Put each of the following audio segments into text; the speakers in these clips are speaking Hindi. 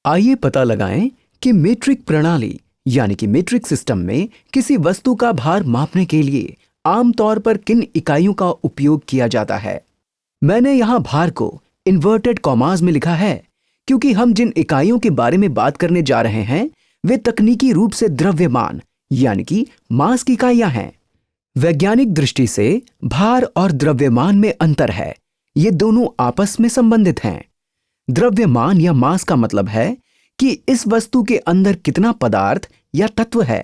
आइए पता लगाएं कि मीट्रिक प्रणाली यानी कि मीट्रिक सिस्टम में किसी वस्तु का भार मापने के लिए आमतौर पर किन इकाइयों का उपयोग किया जाता है। मैंने यहाँ भार को इन्वर्टेड कॉमास में लिखा है क्योंकि हम जिन इकाइयों के बारे में बात करने जा रहे हैं वे तकनीकी रूप से द्रव्यमान यानी कि मास की इकाइयां हैं। वैज्ञानिक दृष्टि से भार और द्रव्यमान में अंतर है। ये दोनों आपस में संबंधित हैं। द्रव्यमान या मास का मतलब है कि इस वस्तु के अंदर कितना पदार्थ या तत्व है,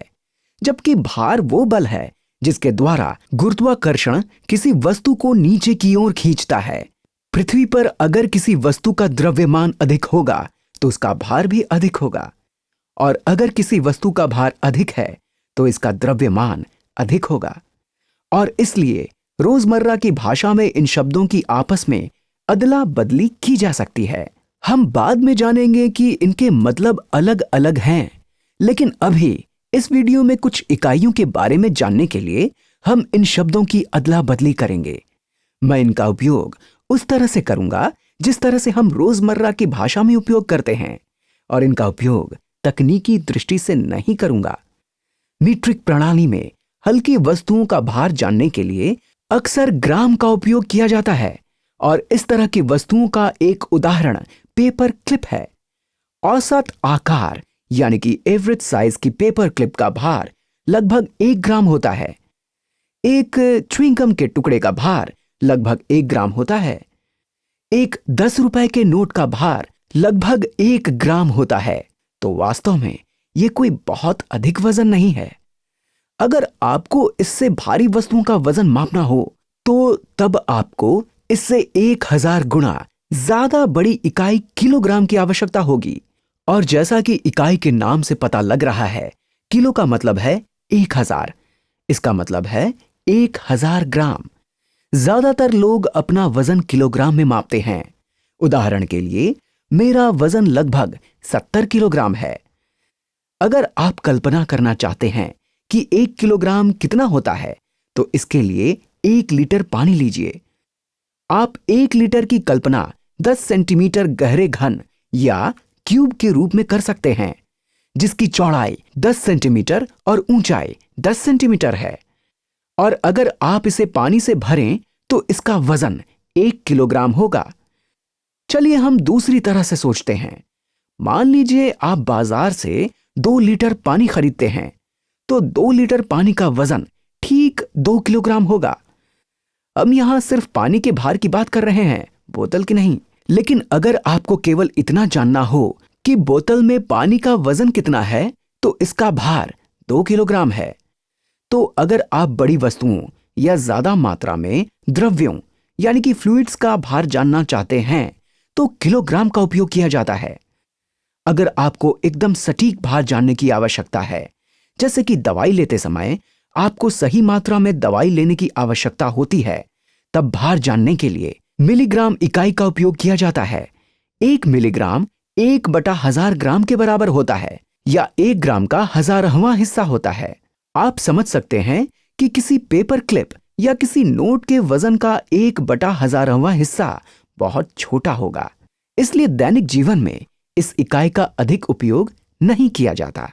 जबकि भार वो बल है जिसके द्वारा गुरुत्वाकर्षण किसी वस्तु को नीचे की ओर खींचता है। पृथ्वी पर अगर किसी वस्तु का द्रव्यमान अधिक होगा तो उसका भार भी अधिक होगा, और अगर किसी वस्तु का भार अधिक है तो इसका द्रव्यमान अधिक होगा। और इसलिए रोजमर्रा की भाषा में इन शब्दों की आपस में अदला बदली की जा सकती है। हम बाद में जानेंगे कि इनके मतलब अलग अलग हैं, लेकिन अभी इस वीडियो में कुछ इकाइयों के बारे में जानने के लिए हम इन शब्दों की अदला बदली करेंगे। मैं इनका उपयोग उस तरह से करूंगा जिस तरह से हम रोजमर्रा की भाषा में उपयोग करते हैं, और इनका उपयोग तकनीकी दृष्टि से नहीं करूंगा। मीट्रिक प्रणाली में हल्की वस्तुओं का भार जानने के लिए अक्सर ग्राम का उपयोग किया जाता है, और इस तरह की वस्तुओं का एक उदाहरण पेपर क्लिप है। औसत आकार यानी कि एवरेज साइज की पेपर क्लिप का भार लगभग 1 ग्राम होता है। एक च्युइंगम के टुकड़े का भार लगभग 1 ग्राम होता है। एक 10 रुपए के नोट का भार लगभग 1 ग्राम होता है। तो वास्तव में यह कोई बहुत अधिक वजन नहीं है। अगर आपको इससे भारी वस्तुओं का वजन मापना हो तो तब आपको इससे 1000 गुना ज्यादा बड़ी इकाई किलोग्राम की आवश्यकता होगी। और जैसा कि इकाई के नाम से पता लग रहा है, किलो का मतलब है 1000, इसका मतलब है 1000 ग्राम। ज्यादातर लोग अपना वजन किलोग्राम में मापते हैं। उदाहरण के लिए मेरा वजन लगभग 70 किलोग्राम है। अगर आप कल्पना करना चाहते हैं कि 1 किलोग्राम कितना होता है तो इसके लिए 1 लीटर पानी लीजिए। आप 1 लीटर की कल्पना 10 सेंटीमीटर गहरे घन या क्यूब के रूप में कर सकते हैं, जिसकी चौड़ाई 10 सेंटीमीटर और ऊंचाई 10 सेंटीमीटर है। और अगर आप इसे पानी से भरें तो इसका वजन 1 किलोग्राम होगा। चलिए हम दूसरी तरह से सोचते हैं। मान लीजिए आप बाजार से 2 लीटर पानी खरीदते हैं, तो 2 लीटर पानी का वजन ठीक 2 किलोग्राम होगा। हम यहां सिर्फ पानी के भार की बात कर रहे हैं, बोतल की नहीं। लेकिन अगर आपको केवल इतना जानना हो कि बोतल में पानी का वजन कितना है तो इसका भार 2 किलोग्राम है। तो अगर आप बड़ी वस्तुओं या ज्यादा मात्रा में द्रव्यों यानी कि फ्लूइड्स का भार जानना चाहते हैं तो किलोग्राम का उपयोग किया जाता है। अगर आपको एकदम सटीक भार जानने की आवश्यकता है, जैसे कि दवाई लेते समय आपको सही मात्रा में दवाई लेने की आवश्यकता होती है, तब भार जानने के लिए मिलीग्राम इकाई का उपयोग किया जाता है। 1 मिलीग्राम 1/1000 ग्राम के बराबर होता है, या 1 ग्राम का 1000वां हिस्सा होता है। आप समझ सकते हैं कि किसी पेपर क्लिप या किसी नोट के वजन का 1/1000वां हिस्सा बहुत छोटा होगा। इसलिए दैनिक जीवन में इस इकाई का अधिक उपयोग नहीं किया जाता।